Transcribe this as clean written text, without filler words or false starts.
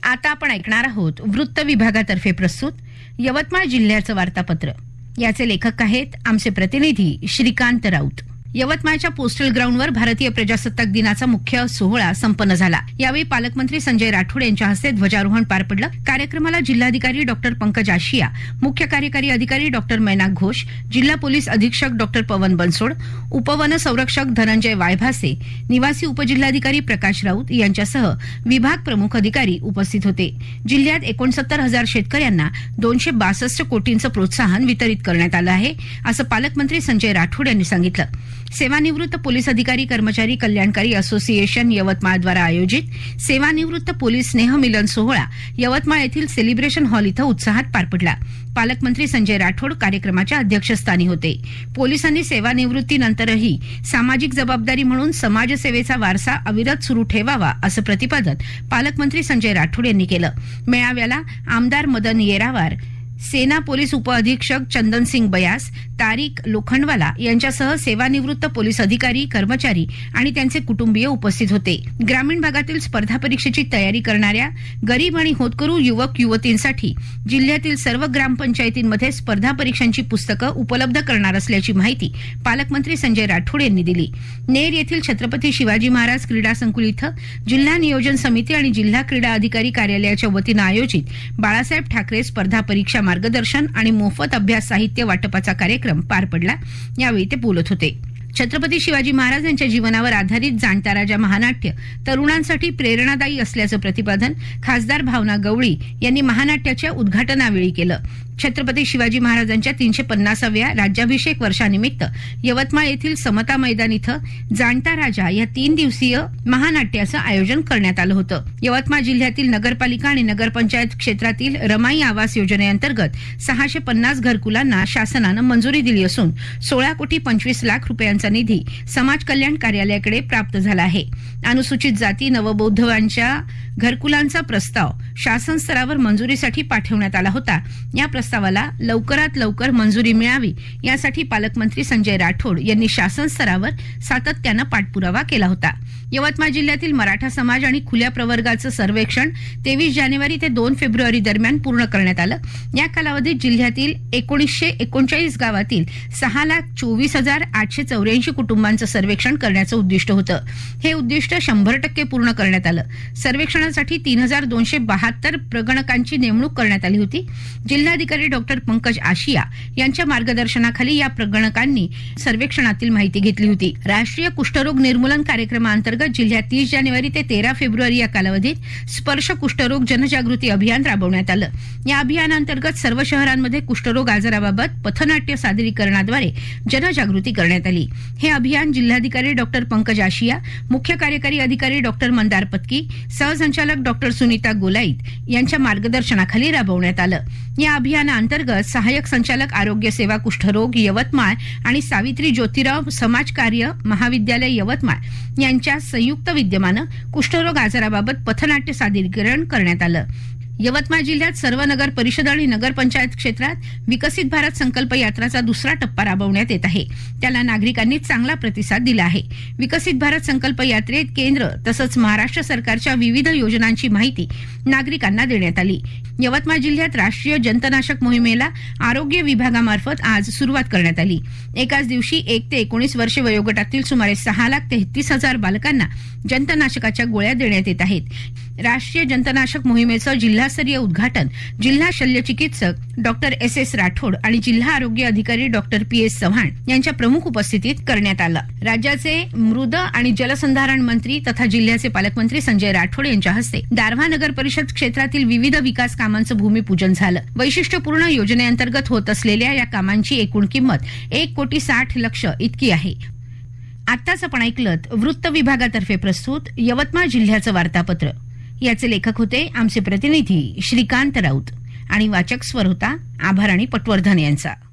आता आपण ऐकणार आहोत वृत्त विभागातर्फे प्रस्तुत यवतमाळ जिल्ह्याचं वार्तापत्र. याचे लेखक आहेत आमचे प्रतिनिधी श्रीकांत राऊत. यवतमाळच्या पोस्टल ग्राउंडवर भारतीय प्रजासत्ताक दिनाचा मुख्य सोहळा संपन्न झाला. यावेळी पालकमंत्री संजय राठोड यांच्या हस्ते ध्वजारोहण पार पडलं. कार्यक्रमाला जिल्हाधिकारी डॉक्टर पंकज आशिया, मुख्य कार्यकारी अधिकारी डॉक्टर मैनाक घोष, जिल्हा पोलीस अधीक्षक डॉक्टर पवन बनसोड, उपवन संरक्षक धनंजय वायभासे, निवासी उपजिल्हाधिकारी प्रकाश राऊत यांच्यासह विभाग प्रमुख अधिकारी उपस्थित होते. जिल्ह्यात 69,000 शेतकऱ्यांना 262 कोटींचं प्रोत्साहन वितरित करण्यात आलं आहे, असं पालकमंत्री संजय राठोड यांनी सांगितलं. सेवानिवृत्त पोलीस अधिकारी कर्मचारी कल्याणकारी असोसिएशन यवतमाळ द्वारा आयोजित सेवानिवृत्त पोलीस स्नेह मिलन सोहळा यवतमाळ येथील सेलिब्रेशन हॉल इथं उत्साहात पार पडला. पालकमंत्री संजय राठोड कार्यक्रमाच्या अध्यक्षस्थानी होते. पोलिसांनी सेवानिवृत्तीनंतरही सामाजिक जबाबदारी म्हणून समाजसेवेचा वारसा अविरत सुरू ठेवावा असं प्रतिपादन पालकमंत्री संजय राठोड यांनी केलं. मेळाव्याला आमदार मदन येरावार, सेना पोलीस उपअधीक्षक चंदनसिंग बयास, तारिक लोखंडवाला यांच्यासह सेवानिवृत्त पोलीस अधिकारी, कर्मचारी आणि त्यांचे कुटुंबीय उपस्थित होते. ग्रामीण भागातील स्पर्धा परीक्षेची तयारी करणाऱ्या गरीब आणि होतकरू युवक युवतींसाठी जिल्ह्यातील सर्व ग्रामपंचायतींमध्ये स्पर्धा परीक्षांची पुस्तकं उपलब्ध करणार असल्याची माहिती पालकमंत्री संजय राठोड यांनी दिली. नेर येथील छत्रपती शिवाजी महाराज क्रीडा संकुल इथं जिल्हा नियोजन समिती आणि जिल्हा क्रीडा अधिकारी कार्यालयाच्या वतीनं आयोजित बाळासाहेब ठाकरे स्पर्धा परीक्षा मार्गदर्शन आणि मोफत अभ्यास साहित्य वाटपाचा कार्यक्रम पार पडला. यावेळी ते बोलत होते. छत्रपती शिवाजी महाराज यांच्या जीवनावर आधारित जाणता राजा महानाट्य तरुणांसाठी प्रेरणादायी असल्याचं प्रतिपादन खासदार भावना गवळी यांनी महानाट्याच्या उद्घाटनावेळी केलं. छत्रपती शिवाजी महाराजांच्या 350व्या राज्याभिषेक वर्षानिमित्त यवतमाळ येथील समता मैदान इथं जाणता राजा या 3 दिवसीय महानाट्याचं आयोजन करण्यात आलं होतं. यवतमाळ जिल्ह्यातील नगरपालिका आणि नगरपंचायत क्षेत्रातील रमाई आवास योजनेअंतर्गत 650 घरकुलांना शासनानं मंजुरी दिली असून 16 कोटी 25 लाख रुपयांचा निधी समाज कल्याण कार्यालयाकडे प्राप्त झाला आहे. अनुसूचित जाती नवबौद्धवांच्या घरकुलांचा प्रस्ताव शासन स्तरावर मंजुरीसाठी पाठवण्यात आला होता. या प्रस्तावाला लवकरात लवकर मंजुरी मिळावी यासाठी पालकमंत्री संजय राठोड यांनी शासन स्तरावर सातत्यानं पाठपुरावा केला होता. यवतमाळ जिल्ह्यातील मराठा समाज आणि खुल्या प्रवर्गाचं सर्वेक्षण 23 जानेवारी ते 2 फेब्रुवारी दरम्यान पूर्ण करण्यात आलं. या कालावधीत जिल्ह्यातील 1939 गावातील 6,24,884 कुटुंबांचं सर्वेक्षण करण्याचं उद्दिष्ट होतं. हे उद्दिष्ट 100% पूर्ण करण्यात आलं. सर्वेक्षणासाठी 3,272 प्रगणकांची नेमणूक करण्यात आली होती. जिल्हाधिकारी डॉक्टर पंकज आशिया यांच्या मार्गदर्शनाखाली या प्रगणकांनी सर्वेक्षणातील माहिती घेतली होती. राष्ट्रीय कुष्ठरोग निर्मूलन कार्यक्रमाअंतर्गत जिल्ह्यात 30 जानेवारी ते 13 फेब्रुवारी या कालावधीत स्पर्श कुष्ठरोग जनजागृती अभियान राबवण्यात आलं. या अभियानांतर्गत सर्व शहरांमध्ये कुष्ठरोग आजाराबाबत पथनाट्य सादरीकरणाद्वारे जनजागृती करण्यात आली. हे अभियान जिल्हाधिकारी डॉक्टर पंकज आशिया, मुख्य कार्यकारी अधिकारी डॉक्टर मंदार पत्की, सहसंचालक डॉक्टर सुनीता गोलाईत यांच्या मार्गदर्शनाखाली राबवण्यात आलं. या अभियानाअंतर्गत सहाय्यक संचालक आरोग्य सेवा कुष्ठरोग यवतमाळ आणि सावित्री ज्योतिराव समाजकार्य महाविद्यालय यवतमाळ यांच्या संयुक्त विद्यमानं कुष्ठरोग आजाराबाबत पथनाट्य सादरीकरण करण्यात आलं. यवतमाळ जिल्ह्यात सर्व नगर परिषद आणि नगरपंचायत क्षेत्रात विकसित भारत संकल्प यात्राचा दुसरा टप्पा राबवण्यात येत आहे. त्याला नागरिकांनी चांगला प्रतिसाद दिला आहे. विकसित भारत संकल्प यात्रेत केंद्र तसंच महाराष्ट्र सरकारच्या विविध योजनांची माहिती नागरिकांना देण्यात आली. यवतमाळ जिल्ह्यात राष्ट्रीय जंतनाशक मोहिमेला आरोग्य विभागामार्फत आज सुरुवात करण्यात आली. एकाच दिवशी 1 ते 19 वर्षे वयोगटातील सुमारे 6,33,000 बालकांना जंतनाशकाच्या गोळ्या देण्यात येत आहेत. राष्ट्रीय जंतनाशक मोहिमेचं जिल्हास्तरीय उद्घाटन जिल्हा शल्यचिकित्सक डॉक्टर S.S. राठोड आणि जिल्हा आरोग्य अधिकारी डॉक्टर P.S. चव्हाण यांच्या प्रमुख उपस्थितीत करण्यात आलं. राज्याचे मृद आणि जलसंधारण मंत्री तथा जिल्ह्याचे पालकमंत्री संजय राठोड यांच्या हस्ते दारव्हा नगर परिषद क्षेत्रातील विविध विकास कामांचं भूमिपूजन झालं. वैशिष्ट्यपूर्ण योजनेअंतर्गत होत असलेल्या या कामांची एकूण किंमत 1,60,00,000 इतकी आहे. आत्ताच आपण ऐकलं वृत्त विभागातर्फे प्रस्तुत यवतमाळ जिल्ह्याचं वार्तापत्र. याचे लेखक होते आमचे प्रतिनिधी श्रीकांत राऊत आणि वाचक स्वर होता आभाराणी पटवर्धन यांचा.